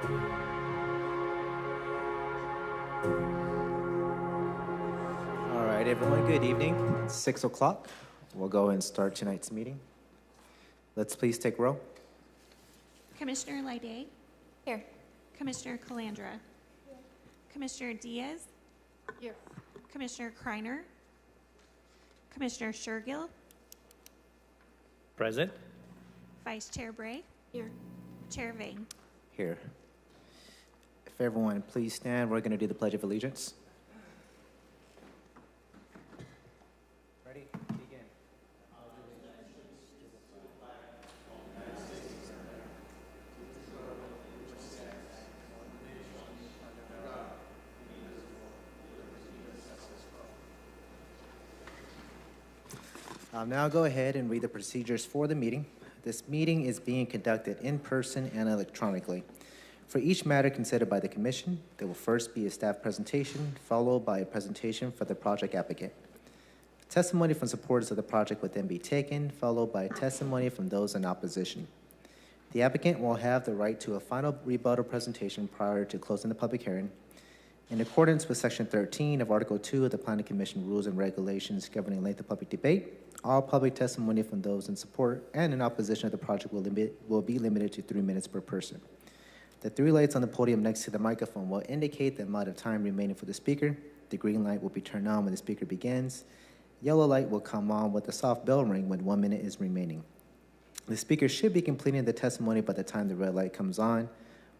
All right, everyone, good evening. It's 6 o'clock. We'll go and start tonight's meeting. Let's please take roll. Commissioner Lide? Here. Commissioner Calandra? Here. Commissioner Diaz? Here. Commissioner Kreiner? Commissioner Shergill? Present. Vice Chair Bray? Here. Chair Vane? Here. If everyone please stand, we're going to do the Pledge of Allegiance. Ready? Begin. I'll now go ahead and read the procedures for the meeting. This meeting is being conducted in person and electronically. For each matter considered by the Commission, there will first be a staff presentation, followed by a presentation for the project applicant. Testimony from supporters of the project will then be taken, followed by testimony from those in opposition. The applicant will have the right to a final rebuttal presentation prior to closing the public hearing. In accordance with Section 13 of Article 2 of the Planning Commission Rules and Regulations governing length of public debate, all public testimony from those in support and in opposition of the project will be limited to 3 minutes per person. The 3 lights on the podium next to the microphone will indicate the amount of time remaining for the speaker. The green light will be turned on when the speaker begins. Yellow light will come on with a soft bell ring when 1 minute is remaining. The speaker should be completing the testimony by the time the red light comes on,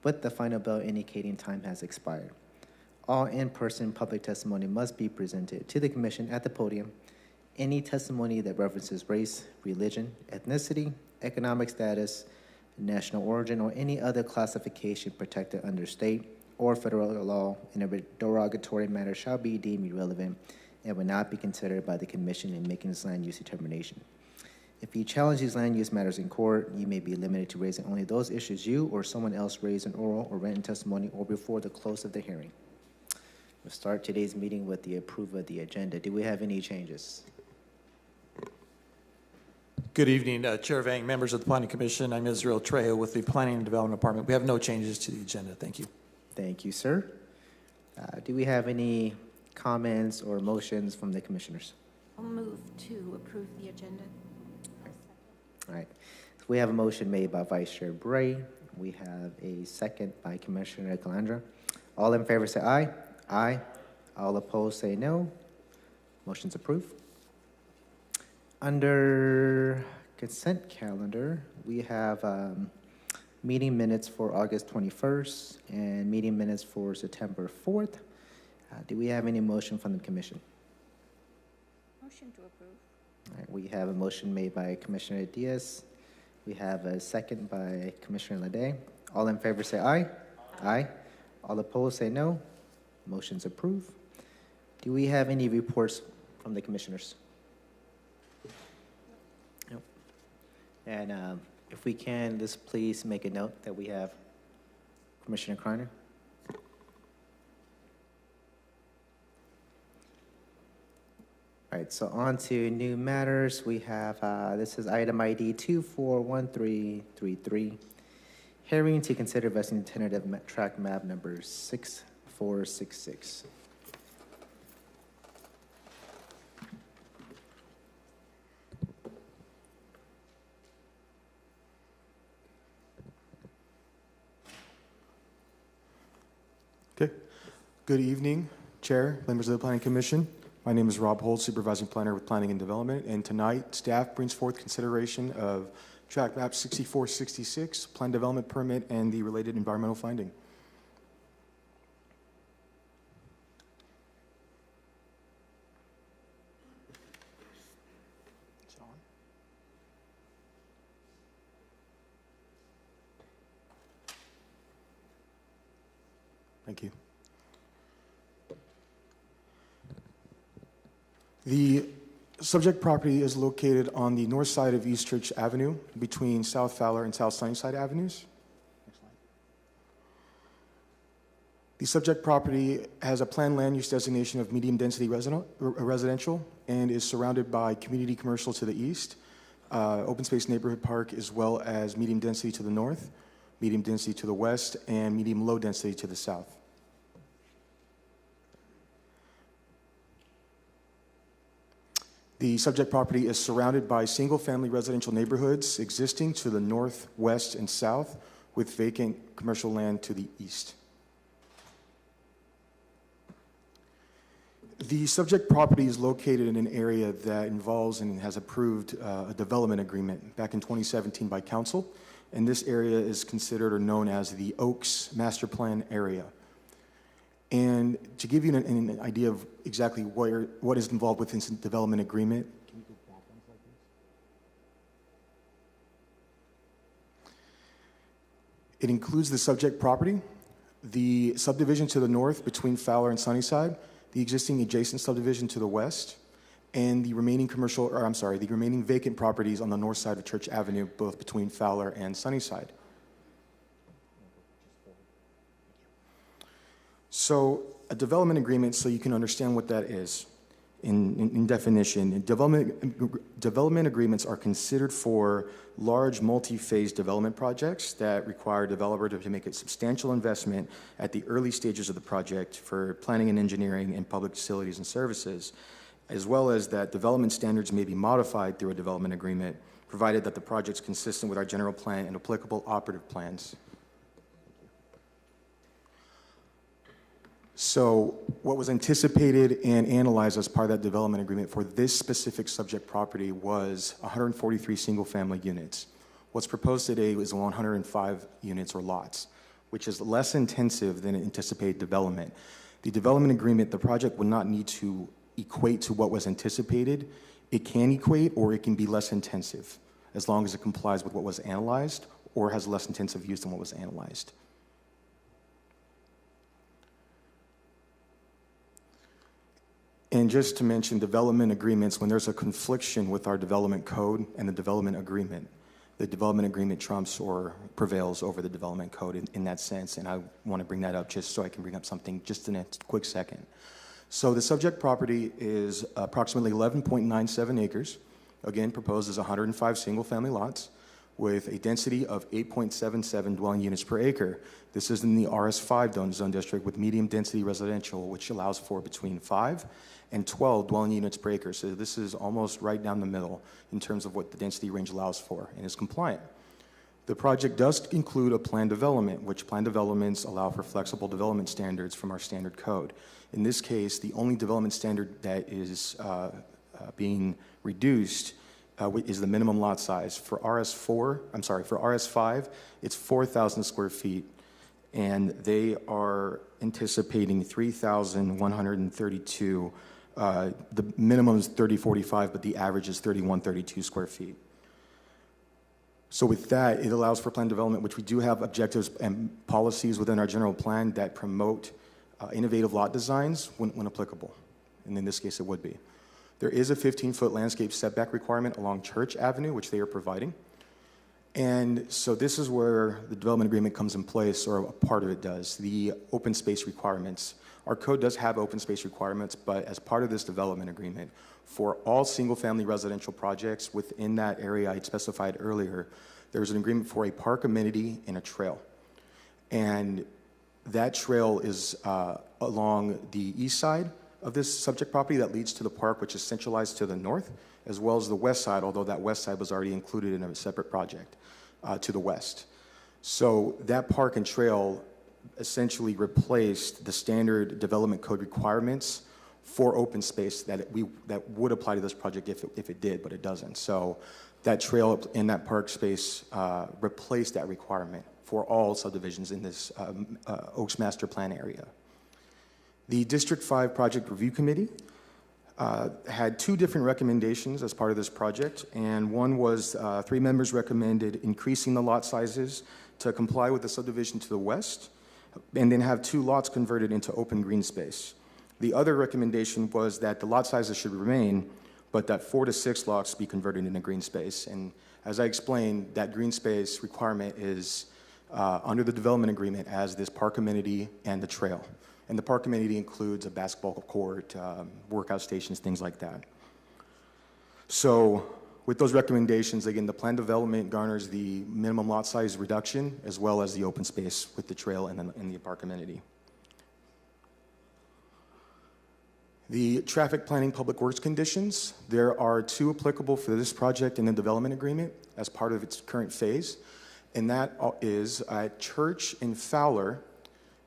with the final bell indicating time has expired. All in-person public testimony must be presented to the Commission at the podium. Any testimony that references race, religion, ethnicity, economic status, national origin, or any other classification protected under state or federal law in a derogatory manner shall be deemed irrelevant and will not be considered by the Commission in making this land use determination. If you challenge these land use matters in court, you may be limited to raising only those issues you or someone else raised in oral or written testimony or before the close of the hearing. We'll start today's meeting with the approval of the agenda. Do we have any changes? Good evening, Chair Vang, members of the Planning Commission. I'm Israel Trejo with the Planning and Development Department. We have no changes to the agenda. Thank you. Thank you, sir. Do we have any comments or motions from the commissioners? I'll move to approve the agenda. All right. So we have a motion made by Vice Chair Bray. We have a second by Commissioner Calandra. All in favor say aye. Aye. All opposed say no. Motion's approved. Under consent calendar, we have meeting minutes for August 21st and meeting minutes for September 4th. Do we have any motion from the Commission? Motion to approve. All right, we have a motion made by Commissioner Diaz. We have a second by Commissioner Lede. All in favor say aye. Aye. All opposed say no. Motion's approved. Do we have any reports from the commissioners? Nope. And if we can, just please make a note that we have Commissioner Kreiner. All right, so on to new matters. We have, this is item ID 241333. Hearing to consider vesting tentative track map number 6466. Okay. Good evening, Chair, members of the Planning Commission. My name is Rob Holt, Supervising Planner with Planning and Development, and tonight staff brings forth consideration of Track Map 6466, Plan Development Permit, and the related environmental finding. Thank you. The subject property is located on the north side of East Church Avenue between South Fowler and South Sunnyside Avenues. Next slide. The subject property has a planned land use designation of medium density residential and is surrounded by community commercial to the east, open space neighborhood park, as well as medium density to the north. medium density to the west, and medium low density to the south. The subject property is surrounded by single-family residential neighborhoods existing to the north, west, and south, with vacant commercial land to the east. The subject property is located in an area that involves and has approved a development agreement back in 2017 by council, and this area is considered or known as the Oaks Master Plan area. And to give you an idea of exactly what is involved with this development agreement, it includes the subject property, the subdivision to the north between Fowler and Sunnyside, the existing adjacent subdivision to the west, and the remaining the remaining vacant properties on the north side of Church Avenue, both between Fowler and Sunnyside. So a development agreement, so you can understand what that is in definition. Development agreements are considered for large multi-phase development projects that require a developer to make a substantial investment at the early stages of the project for planning and engineering and public facilities and services, as well as that development standards may be modified through a development agreement, provided that the project's consistent with our general plan and applicable operative plans. So what was anticipated and analyzed as part of that development agreement for this specific subject property was 143 single-family units. What's proposed today is 105 units or lots, which is less intensive than anticipated development. The development agreement, the project would not need to equate to what was anticipated. It can equate or it can be less intensive as long as it complies with what was analyzed or has less intensive use than what was analyzed. And just to mention development agreements, when there's a confliction with our development code and the development agreement trumps or prevails over the development code in that sense. And I want to bring that up just so I can bring up something just in a quick second. So the subject property is approximately 11.97 acres. Again, proposed as 105 single-family lots with a density of 8.77 dwelling units per acre. This is in the RS5 zone district with medium density residential, which allows for between 5 and 12 dwelling units per acre. So this is almost right down the middle in terms of what the density range allows for and is compliant. The project does include a planned development, which planned developments allow for flexible development standards from our standard code. In this case, the only development standard that is being reduced is the minimum lot size. For RS5, it's 4,000 square feet, and they are anticipating 3,132. The minimum is 3045, but the average is 3132 square feet. So with that, it allows for planned development, which we do have objectives and policies within our general plan that promote innovative lot designs when applicable. And in this case, it would be. There is a 15-foot landscape setback requirement along Church Avenue, which they are providing. And so this is where the development agreement comes in place, or a part of it does, the open space requirements. Our code does have open space requirements, but as part of this development agreement, for all single-family residential projects within that area I specified earlier, there's an agreement for a park amenity and a trail. And that trail is along the east side of this subject property that leads to the park, which is centralized to the north, as well as the west side, although that west side was already included in a separate project to the west. So that park and trail essentially replaced the standard development code requirements for open space that would apply to this project if it did, but it doesn't. So that trail in that park space replaced that requirement for all subdivisions in this Oaks Master Plan area. The District 5 Project Review Committee had two different recommendations as part of this project, and one was 3 members recommended increasing the lot sizes to comply with the subdivision to the west, and then have 2 lots converted into open green space. The other recommendation was that the lot sizes should remain, but that 4 to 6 lots be converted into green space. And as I explained, that green space requirement is under the development agreement as this park amenity and the trail. And the park amenity includes a basketball court, workout stations, things like that. So With those recommendations, again, the plan development garners the minimum lot size reduction as well as the open space with the trail and the park amenity. The traffic planning public works conditions, there are 2 applicable for this project in the development agreement as part of its current phase, and that is at Church and Fowler,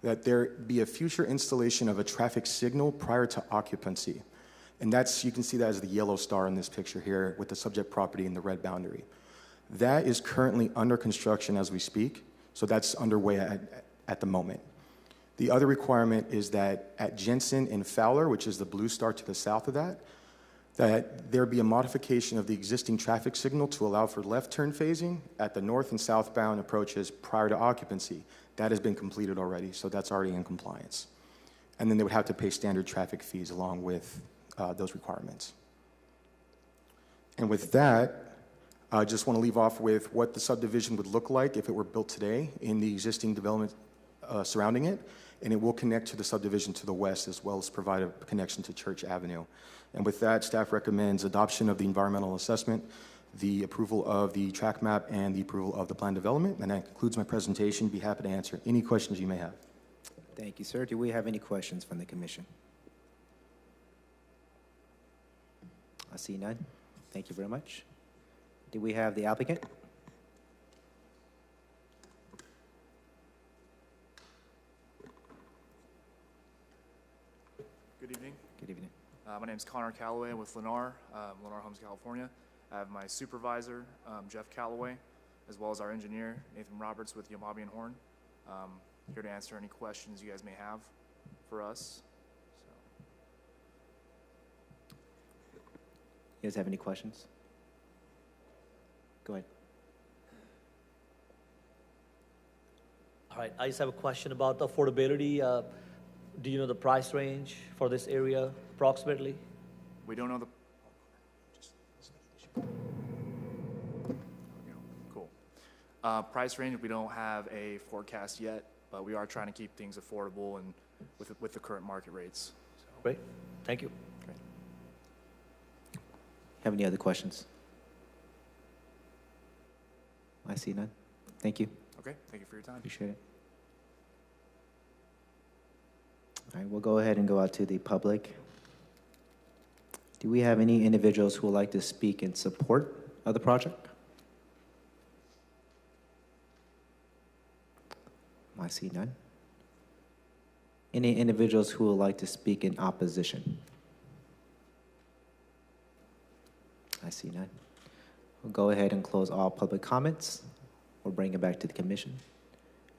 that there be a future installation of a traffic signal prior to occupancy. And that's, you can see that as the yellow star in this picture here with the subject property in the red boundary. That is currently under construction as we speak, so that's underway at the moment. The other requirement is that at Jensen and Fowler, which is the blue star to the south of that, that there be a modification of the existing traffic signal to allow for left turn phasing at the north and southbound approaches prior to occupancy. That has been completed already, so that's already in compliance. And then they would have to pay standard traffic fees along with those requirements. And with that, I just want to leave off with what the subdivision would look like if it were built today in the existing development surrounding it, and it will connect to the subdivision to the west as well as provide a connection to Church Avenue. And with that, staff recommends adoption of the environmental assessment, the approval of the track map, and the approval of the plan development. And that concludes my presentation. Be happy to answer any questions you may have. Thank you, sir. Do we have any questions from the commission? I see none. Thank you very much. Do we have the applicant? Good evening. Good evening. My name is Connor Calloway with Lennar Homes, California. I have my supervisor, Jeff Calloway, as well as our engineer, Nathan Roberts with Yamabe and Horn. Here to answer any questions you guys may have for us. You guys have any questions? Go ahead. All right, I just have a question about the affordability. Do you know the price range for this area approximately? We don't know the. Cool. Price range, we don't have a forecast yet, but we are trying to keep things affordable and with the current market rates. Great, thank you. Have any other questions? I see none. Thank you. Okay, thank you for your time. Appreciate it. All right, we'll go ahead and go out to the public. Do we have any individuals who would like to speak in support of the project? I see none. Any individuals who would like to speak in opposition? I see none. We'll go ahead and close all public comments. We'll bring it back to the commission.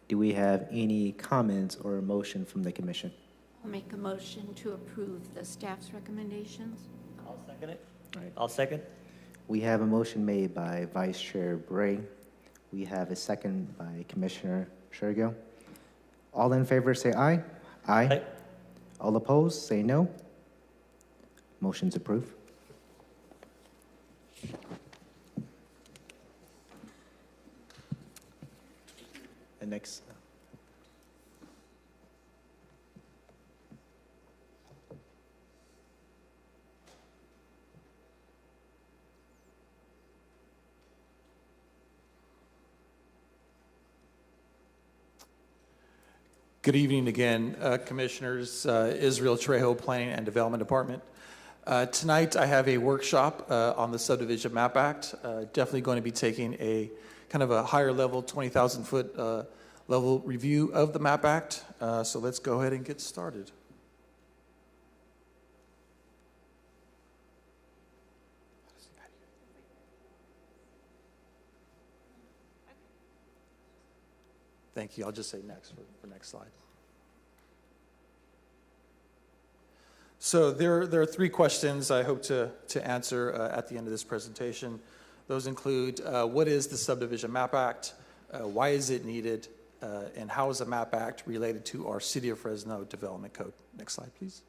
Do we have any comments or a motion from the commission? I'll make a motion to approve the staff's recommendations. I'll second it. All right. I'll second. We have a motion made by Vice Chair Bray. We have a second by Commissioner Shergill. All in favor say aye. Aye. Aye. All opposed say no. Motion's approved. The next. Good evening again, Commissioners. Israel Trejo, Planning and Development Department. Tonight I have a workshop on the Subdivision Map Act. Definitely going to be taking a kind of a higher level, 20,000 foot level review of the Map Act. So let's go ahead and get started. Thank you. I'll just say next for the next slide. So there are 3 questions I hope to answer at the end of this presentation. Those include what is the Subdivision Map Act, why is it needed, and how is the Map Act related to our City of Fresno Development Code? Next slide, please.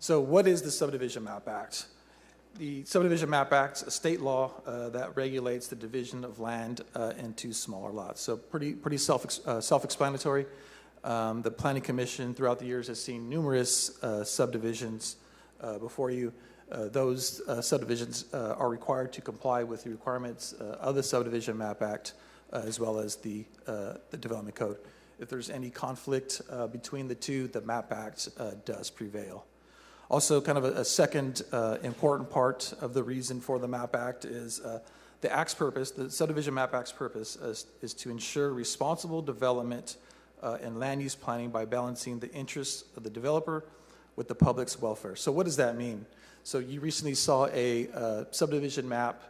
So what is the Subdivision Map Act? The Subdivision Map Act is a state law that regulates the division of land into smaller lots. So pretty self-explanatory. The Planning Commission throughout the years has seen numerous subdivisions before you. those subdivisions are required to comply with the requirements of the Subdivision Map Act as well as the Development Code. If there's any conflict between the two, the Map Act does prevail. Also, kind of a second important part of the reason for the Map Act is the Act's purpose, the Subdivision Map Act's purpose is to ensure responsible development and land use planning by balancing the interests of the developer with the public's welfare. So what does that mean? So you recently saw a subdivision map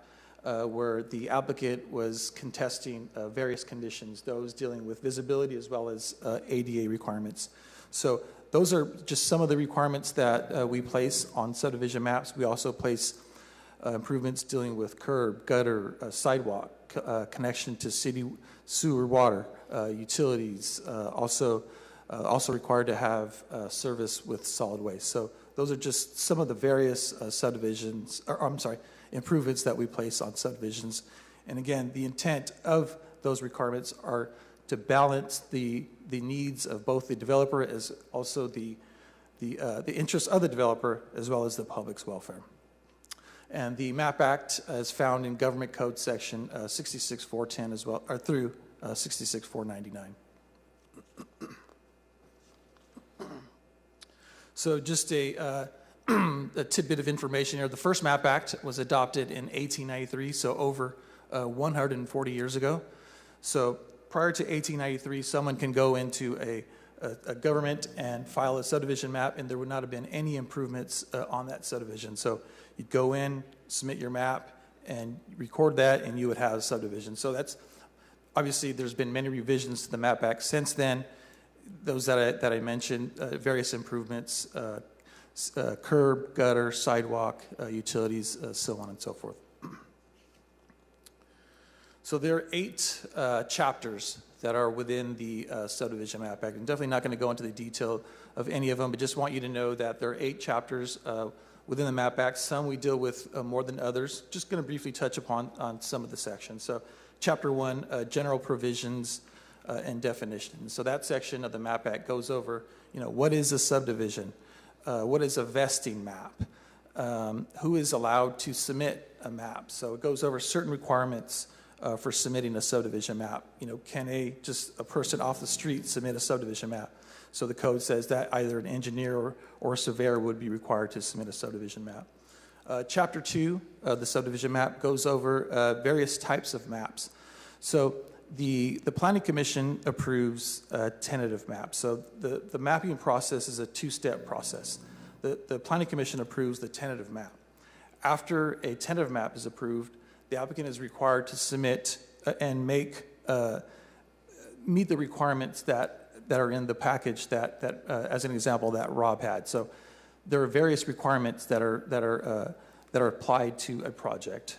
where the applicant was contesting various conditions, those dealing with visibility as well as ADA requirements. So those are just some of the requirements that we place on subdivision maps. We also place improvements dealing with curb, gutter, sidewalk, connection to city sewer, water, utilities, also required to have service with solid waste. So those are just some of the various improvements that we place on subdivisions. And again, the intent of those requirements are to balance the needs of both the developer as also the interests of the developer as well as the public's welfare. And the MAP Act is found in Government Code Section 66410 as well, or through 66499. So just a tidbit of information here. The first MAP Act was adopted in 1893, so over 140 years ago. So prior to 1893, someone can go into a government and file a subdivision map, and there would not have been any improvements on that subdivision. So you'd go in, submit your map, and record that, and you would have a subdivision. So that's obviously there's been many revisions to the MAP Act since then. Those that I mentioned, various improvements, curb, gutter, sidewalk, utilities, so on and so forth. So there are 8 chapters that are within the Subdivision Map Act. I'm definitely not going to go into the detail of any of them, but just want you to know that there are 8 chapters within the MAP Act. Some we deal with more than others. Just going to briefly touch upon some of the sections. So Chapter 1, general provisions and definitions. So that section of the MAP Act goes over, what is a subdivision? What is a vesting map? Who is allowed to submit a map? So it goes over certain requirements for submitting a subdivision map. Can a person off the street submit a subdivision map? So the code says that either an engineer or a surveyor would be required to submit a subdivision map. Chapter 2, the subdivision map, goes over various types of maps. So the Planning Commission approves tentative maps. So the mapping process is a 2-step process. The Planning Commission approves the tentative map. After a tentative map is approved, the applicant is required to submit and meet the requirements that are in the package that as an example, that Rob had. So there are various requirements that are applied to a project.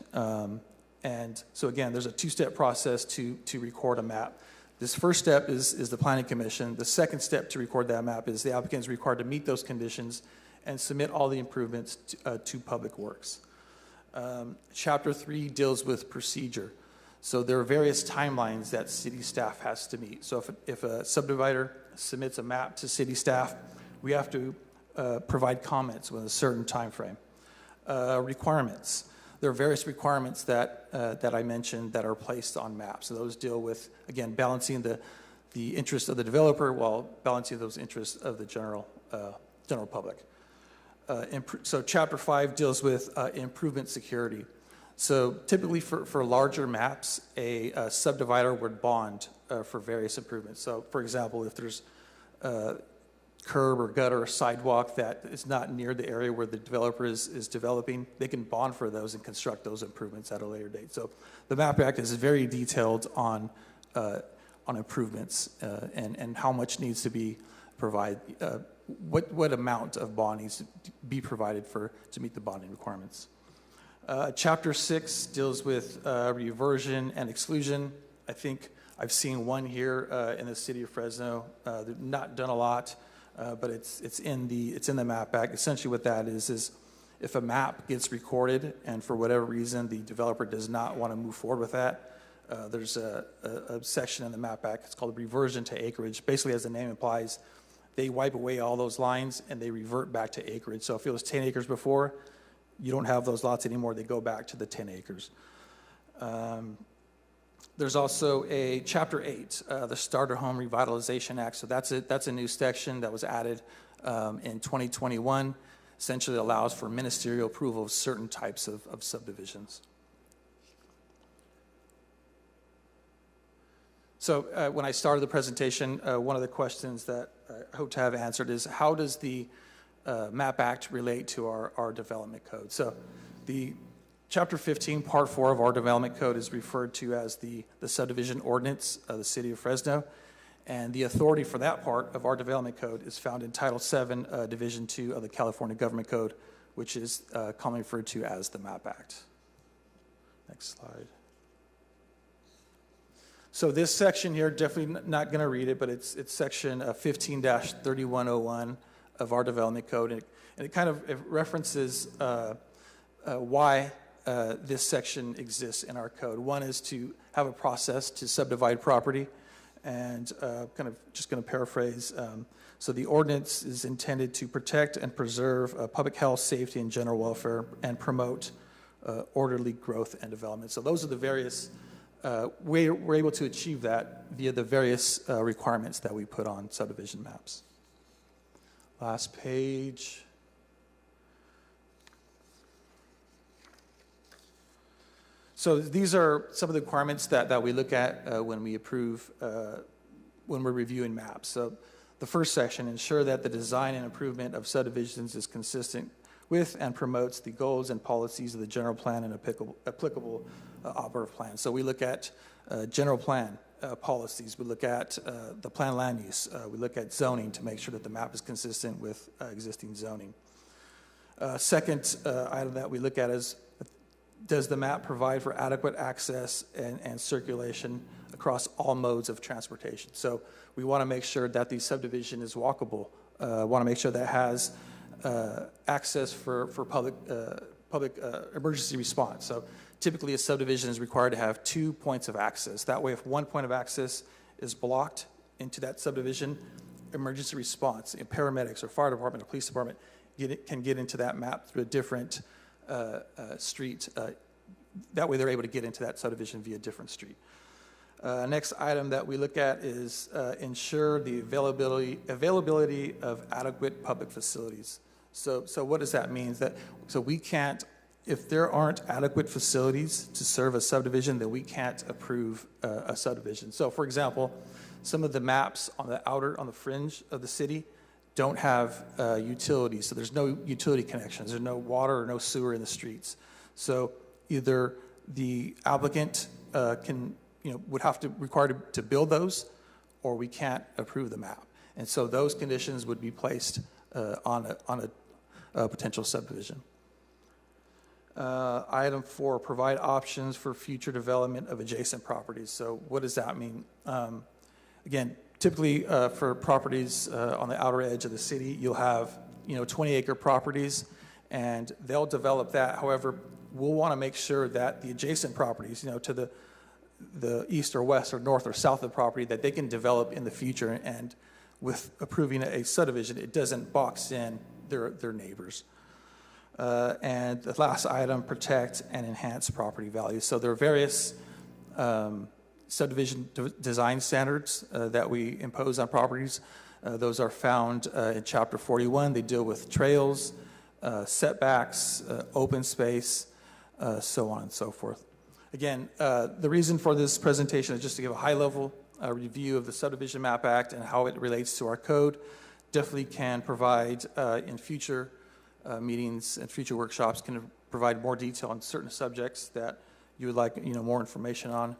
And so again, there's a 2-step process to record a map. This first step is the Planning Commission. The second step to record that map is the applicant is required to meet those conditions and submit all the improvements to Public Works. Chapter 3 deals with procedure. So there are various timelines that city staff has to meet. So if a subdivider submits a map to city staff, we have to provide comments with a certain time frame. Requirements. There are various requirements that I mentioned that are placed on maps. So those deal with, again, balancing the interests of the developer while balancing those interests of the general public. So Chapter 5 deals with improvement security. So typically for larger maps, a subdivider would bond for various improvements. So for example, if there's curb or gutter or sidewalk that is not near the area where the developer is developing, they can bond for those and construct those improvements at a later date. So the MAP Act is very detailed on improvements and how much needs to be provided, what amount of bond needs to be provided to meet the bonding requirements. Chapter 6 deals with reversion and exclusion. I think I've seen one here in the city of Fresno. They've not done a lot. But it's in the MAP Act. Essentially what that is if a map gets recorded and for whatever reason the developer does not want to move forward with that, there's a section in the MAP Act. It's called reversion to acreage. Basically, as the name implies, they wipe away all those lines and they revert back to acreage. So if it was 10 acres before, you don't have those lots anymore. They go back to the 10 acres. There's also a Chapter 8, the Starter Home Revitalization Act. So that's a new section that was added in 2021. Essentially allows for ministerial approval of certain types of subdivisions. So when I started the presentation, one of the questions that I hope to have answered is, how does the MAP Act relate to our development code? So the Chapter 15, Part 4 of our development code is referred to as the subdivision ordinance of the city of Fresno. And the authority for that part of our development code is found in Title 7, Division 2 of the California Government Code, which is commonly referred to as the MAP Act. Next slide. So this section here, definitely not going to read it, but it's section 15-3101 of our development code. And it kind of it references why this section exists in our code. One is to have a process to subdivide property, and kind of just going to paraphrase. So the ordinance is intended to protect and preserve public health, safety, and general welfare, and promote orderly growth and development. So those are the various we're able to achieve that via the various requirements that we put on subdivision maps. Last page. So these are some of the requirements that we look at when we approve, when we're reviewing maps. So the first section, ensure that the design and improvement of subdivisions is consistent with and promotes the goals and policies of the general plan and applicable operative plan. So we look at general plan policies. We look at the plan land use. We look at zoning to make sure that the map is consistent with existing zoning. Second item that we look at is, does the map provide for adequate access and circulation across all modes of transportation? So we want to make sure that the subdivision is walkable. Want to make sure that it has access for public emergency response. So typically a subdivision is required to have 2 points of access. That way, if one point of access is blocked into that subdivision, emergency response, paramedics or fire department or police department can get into that map through a different street. That way they're able to get into that subdivision via a different street. Next item that we look at is ensure the availability of adequate public facilities. So what does that mean? So we can't, if there aren't adequate facilities to serve a subdivision, then we can't approve a subdivision. So for example, some of the maps on the fringe of the city don't have utilities. So there's no utility connections. There's no water or no sewer in the streets. So either the applicant would have to require to build those, or we can't approve the map. And so those conditions would be placed on a potential subdivision. Item 4, provide options for future development of adjacent properties. So what does that mean? Again, typically for properties on the outer edge of the city, you'll have 20-acre properties, and they'll develop that. However, we'll want to make sure that the adjacent properties, to the east or west or north or south of the property, that they can develop in the future. And with approving a subdivision, it doesn't box in their neighbors. And the last item, protect and enhance property value. So there are various subdivision design standards that we impose on properties. Those are found in Chapter 41. They deal with trails, setbacks, open space, so on and so forth. Again, the reason for this presentation is just to give a high-level review of the Subdivision Map Act and how it relates to our code. Definitely can provide in future meetings and future workshops, can provide more detail on certain subjects that you would like more information on.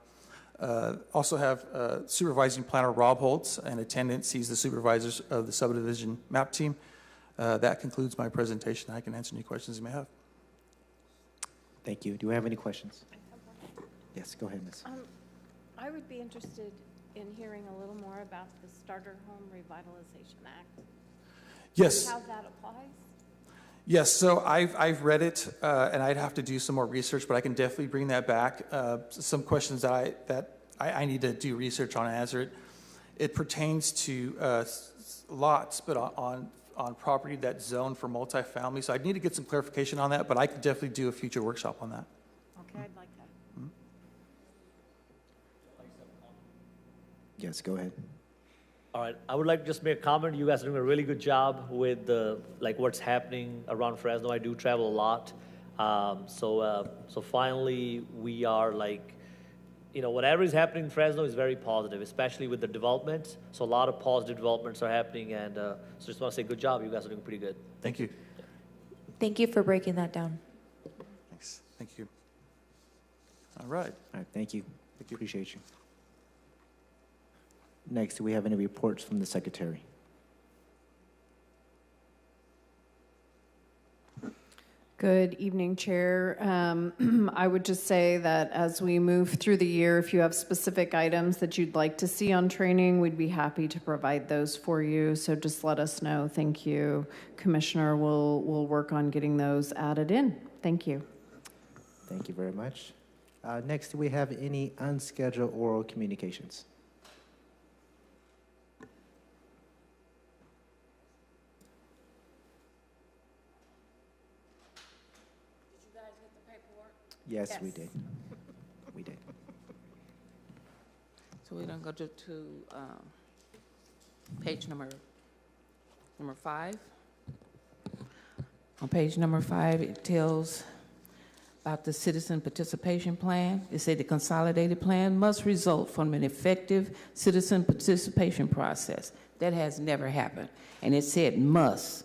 Also have Supervising Planner Rob Holtz in attendance. He's the supervisor of the subdivision map team. That concludes my presentation. I can answer any questions you may have. Thank you. Do we have any questions? Yes, go ahead, Ms. I would be interested in hearing a little more about the Starter Home Revitalization Act. Yes. How that applies? Yes, so I've read it, and I'd have to do some more research, but I can definitely bring that back. Some questions that I need to do research on and answer it. It pertains to lots, but on on property that's zoned for multifamily. So I'd need to get some clarification on that, but I could definitely do a future workshop on that. Okay, I'd like that. Yes, go ahead. All right, I would like to just make a comment. You guys are doing a really good job with like what's happening around Fresno. I do travel a lot. So finally we are like, whatever is happening in Fresno is very positive, especially with the development. So a lot of positive developments are happening, and so just want to say good job. You guys are doing pretty good. Thank you. Thank you for breaking that down. Thanks. Thank you. All right. All right, thank you. Appreciate you. Next, do we have any reports from the secretary? Good evening, Chair. I would just say that as we move through the year, if you have specific items that you'd like to see on training, we'd be happy to provide those for you. So just let us know. Thank you. Commissioner, we'll work on getting those added in. Thank you. Thank you very much. Next, do we have any unscheduled oral communications? Yes, we did. We did. So we're gonna go to page number 5. On page number 5, it tells about the citizen participation plan. It said the consolidated plan must result from an effective citizen participation process. That has never happened. And it said must.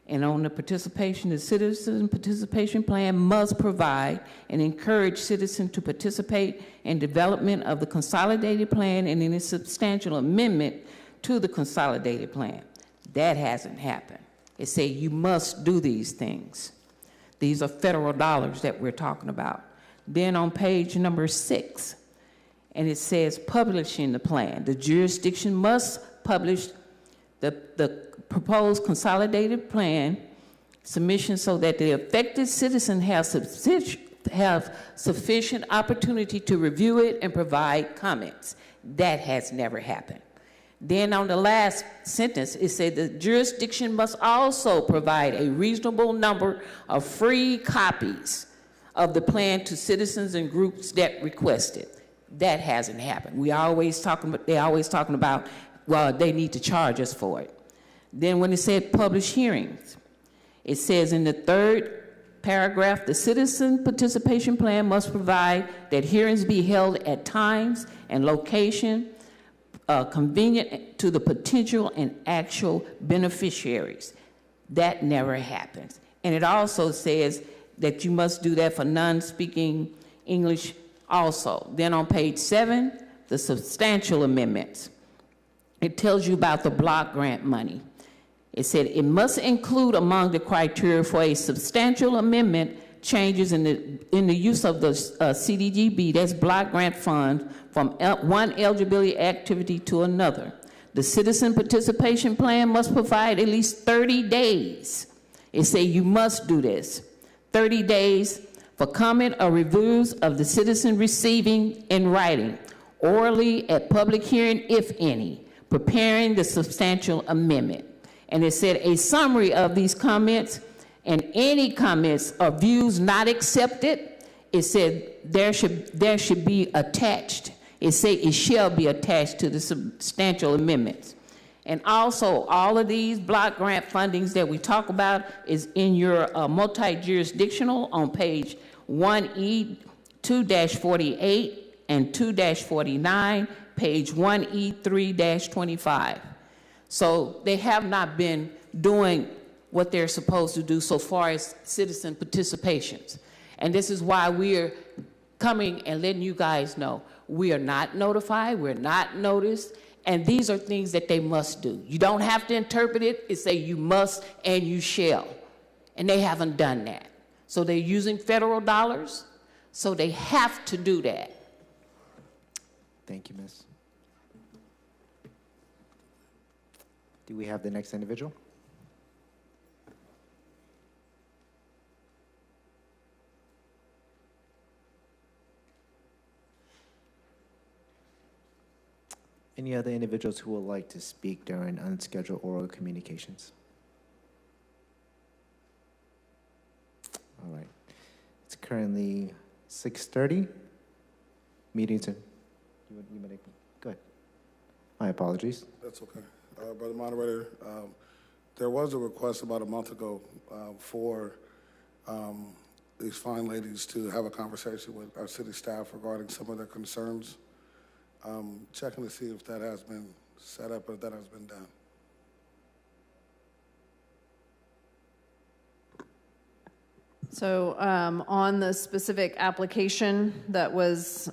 And on the participation, the citizen participation plan must provide and encourage citizens to participate in development of the consolidated plan and any substantial amendment to the consolidated plan. That hasn't happened. It says you must do these things. These are federal dollars that we're talking about. Then on page number 6, and it says publishing the plan. The jurisdiction must publish the proposed consolidated plan submission so that the affected citizen have sufficient opportunity to review it and provide comments. That has never happened. Then on the last sentence, it said the jurisdiction must also provide a reasonable number of free copies of the plan to citizens and groups that request it. That hasn't happened. They're always talking about, well, they need to charge us for it. Then when it said published hearings, it says in the 3rd paragraph, the citizen participation plan must provide that hearings be held at times and location convenient to the potential and actual beneficiaries. That never happens. And it also says that you must do that for non-speaking English also. Then on page 7, the substantial amendments. It tells you about the block grant money. It said it must include among the criteria for a substantial amendment changes in the use of the CDGB, that's block grant funds, from one eligibility activity to another. The citizen participation plan must provide at least 30 days. It says you must do this. 30 days for comment or reviews of the citizen receiving in writing, orally at public hearing, if any, preparing the substantial amendment. And it said a summary of these comments and any comments or views not accepted, it said there should be attached. It said it shall be attached to the substantial amendments. And also, all of these block grant fundings that we talk about is in your multi-jurisdictional on page 1E 2-48 and 2-49, page 1E 3-25. So they have not been doing what they're supposed to do so far as citizen participations. And this is why we're coming and letting you guys know. We are not notified, we're not noticed, and these are things that they must do. You don't have to interpret it, it say you must and you shall. And they haven't done that. So they're using federal dollars, so they have to do that. Thank you, Ms. Do we have the next individual? Any other individuals who would like to speak during unscheduled oral communications? currently 6:30. Meetings are, go ahead. My apologies. That's okay. Brother Moderator, there was a request about a month ago for these fine ladies to have a conversation with our city staff regarding some of their concerns. Checking to see if that has been set up or if that has been done. So on the specific application that was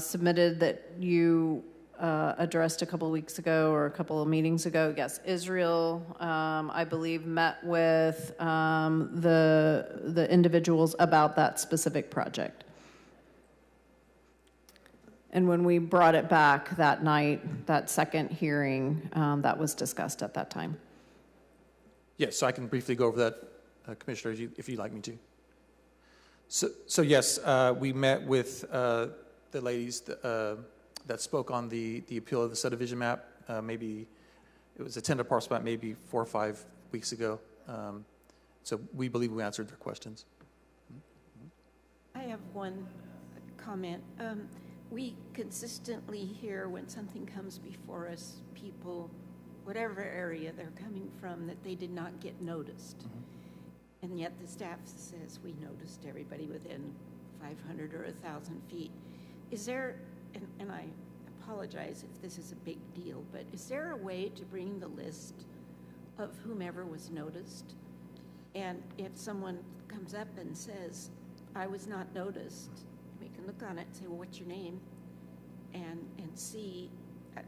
submitted that you addressed a couple of weeks ago or a couple of meetings ago, yes, Israel, I believe, met with the individuals about that specific project. And when we brought it back that night, that second hearing, that was discussed at that time. Yes, so I can briefly go over that, Commissioner, if you'd like me to. So yes, we met with the ladies that spoke on the appeal of the subdivision map. Maybe it was a tender parcel map maybe 4 or 5 weeks ago. So we believe we answered their questions. I have one comment. We consistently hear when something comes before us, people, whatever area they're coming from, that they did not get noticed. And yet the staff says we noticed everybody within 500 or 1,000 feet. Is there, and I apologize if this is a big deal, but is there a way to bring the list of whomever was noticed? And if someone comes up and says, I was not noticed, we can look on it and say, well, what's your name? And see,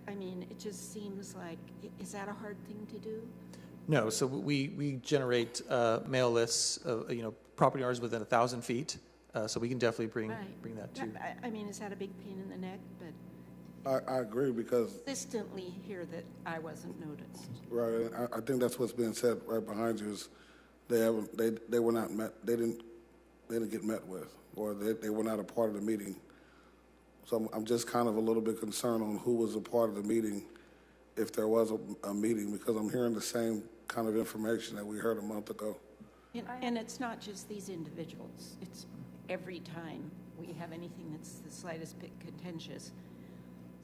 I mean, it just seems like, is that a hard thing to do? No, so we generate mail lists of, property owners within 1,000 feet. So we can definitely bring that to you. I mean, is that a big pain in the neck? But I agree because consistently hear that I wasn't noticed. right, I think that's what's being said right behind you is they were not met. They didn't get met with, or they were not a part of the meeting. So I'm just kind of a little bit concerned on who was a part of the meeting, if there was a meeting, because I'm hearing the same kind of information that we heard a month ago. And it's not just these individuals. It's every time we have anything that's the slightest bit contentious,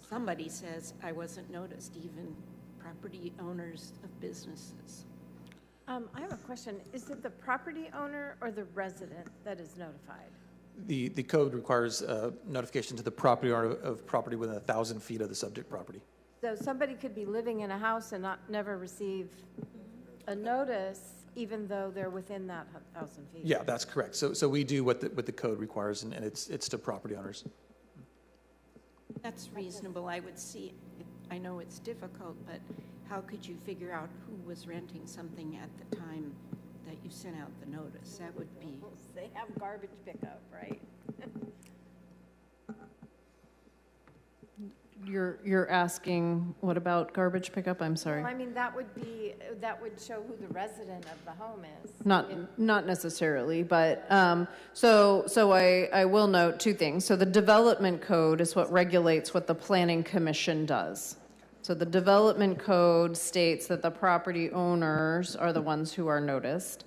somebody says, I wasn't noticed, even property owners of businesses. I have a question. Is it the property owner or the resident that is notified? The code requires notification to the property owner of property within 1,000 feet of the subject property. So somebody could be living in a house and never receive a notice, even though they're within that 1,000 feet. Yeah, that's correct. So we do what the code requires, and it's to property owners. That's reasonable. I would see, I know it's difficult, but how could you figure out who was renting something at the time that you sent out the notice? That would be... They have garbage pickup, right? You're asking, what about garbage pickup? I'm sorry. Well, I mean, that would show who the resident of the home is. Not necessarily, but so I will note two things. So the development code is what regulates what the planning commission does. So the development code states that the property owners are the ones who are noticed.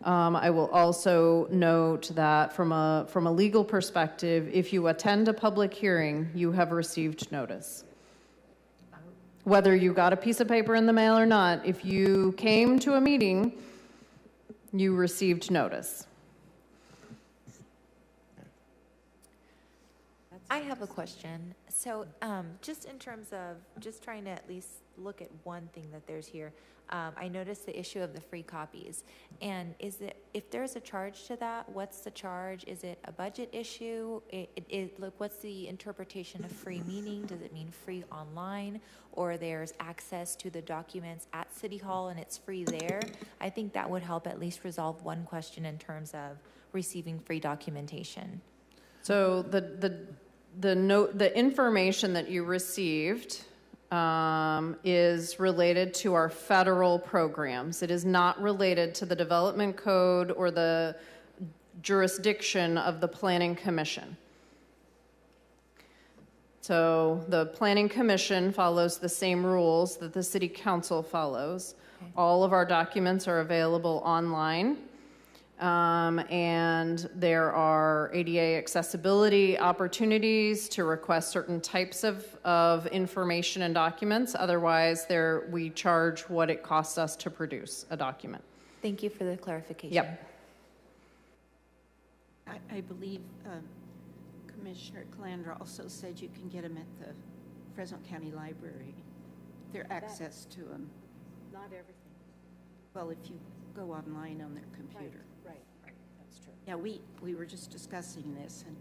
I will also note that from a legal perspective, if you attend a public hearing, you have received notice. Whether you got a piece of paper in the mail or not, if you came to a meeting, you received notice. I have a question. So just in terms of just trying to at least look at one thing that there's here, I noticed the issue of the free copies. And if there's a charge to that, what's the charge? Is it a budget issue? Like, what's the interpretation of free meaning? Does it mean free online, or there's access to the documents at City Hall and it's free there? I think that would help at least resolve one question in terms of receiving free documentation. So the information that you received is related to our federal programs. It is not related to the development code or the jurisdiction of the Planning Commission. So the Planning Commission follows the same rules that the City Council follows. Okay. All of our documents are available online. And there are ADA accessibility opportunities to request certain types of information and documents. Otherwise, we charge what it costs us to produce a document. Thank you for the clarification. Yep. I believe Commissioner Calandra also said you can get them at the Fresno County Library. Their access to them. Not everything. Well, if you go online on their computer. Right, that's true. Yeah, we were just discussing this, and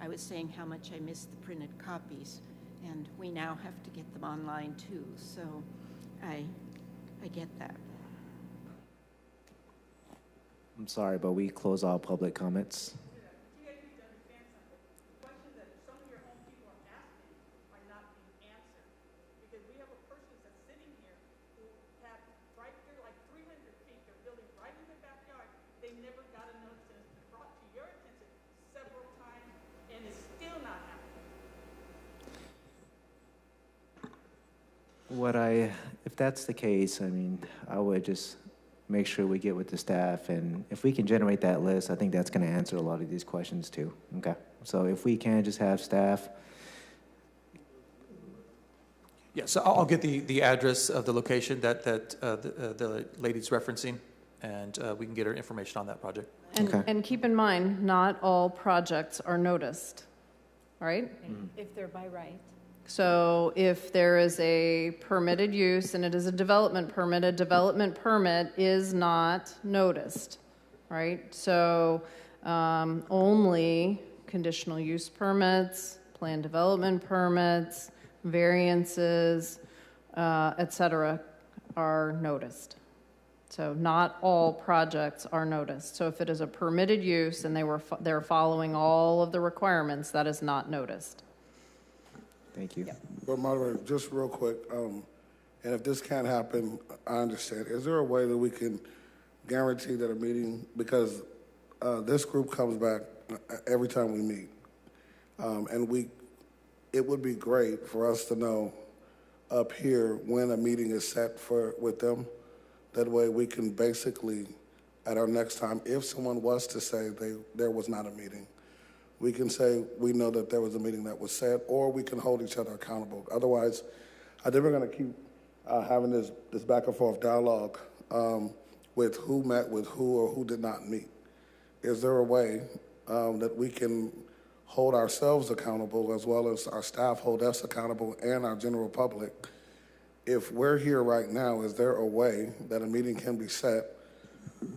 I was saying how much I miss the printed copies, and we now have to get them online too, so I get that. I'm sorry, but we close all public comments. If that's the case, I mean, I would just make sure we get with the staff, and if we can generate that list, I think that's going to answer a lot of these questions too. Okay, so if we can just have staff. Yeah, so I'll get the address of the location that the lady's referencing, and we can get her information on that project. And keep in mind, not all projects are noticed, right? If they're by right. So if there is a permitted use and it is a development permit is not noticed, right? So only conditional use permits, plan development permits, variances, et cetera, are noticed. So not all projects are noticed. So if it is a permitted use and they're following all of the requirements, that is not noticed. Thank you. But moderator, just real quick, and if this can't happen, I understand. Is there a way that we can guarantee that a meeting, because this group comes back every time we meet, and it would be great for us to know up here when a meeting is set with them. That way we can basically, at our next time, if someone was to say there was not a meeting, we can say we know that there was a meeting that was set, or we can hold each other accountable. Otherwise, I think we're going to keep having this back and forth dialogue with who met with who or who did not meet. Is there a way that we can hold ourselves accountable as well as our staff hold us accountable and our general public? If we're here right now, is there a way that a meeting can be set?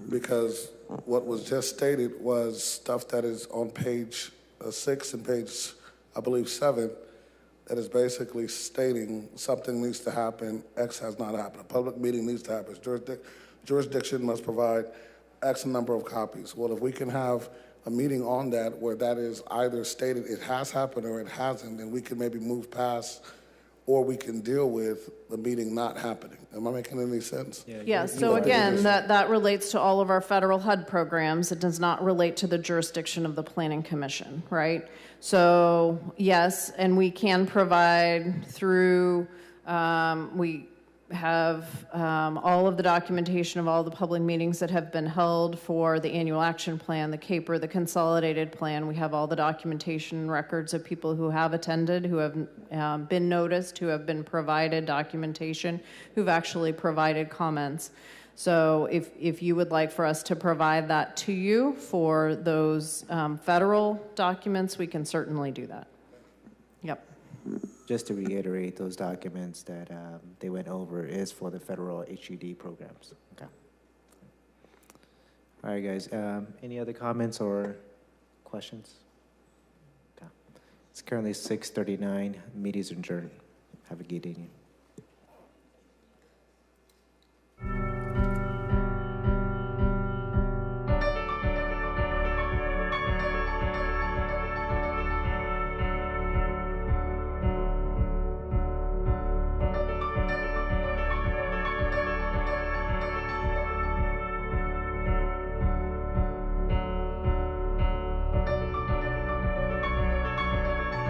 Because what was just stated was stuff that is on page 6 and page, I believe, 7, that is basically stating something needs to happen, X has not happened. A public meeting needs to happen. Jurisdiction must provide X number of copies. Well, if we can have a meeting on that where that is either stated it has happened or it hasn't, then we can maybe move past, or we can deal with the meeting not happening. Am I making any sense? Yeah, so again, that relates to all of our federal HUD programs. It does not relate to the jurisdiction of the Planning Commission, right? So yes, and we can provide through, we have all of the documentation of all the public meetings that have been held for the annual action plan, the CAPER, the consolidated plan. We have all the documentation and records of people who have attended, who have been noticed, who have been provided documentation, who've actually provided comments. So if you would like for us to provide that to you for those federal documents, we can certainly do that. Yep. Just to reiterate, those documents that they went over is for the federal HUD programs. Okay. All right, guys. Any other comments or questions? Okay. It's currently 6:39. Meeting is adjourned. Have a good evening.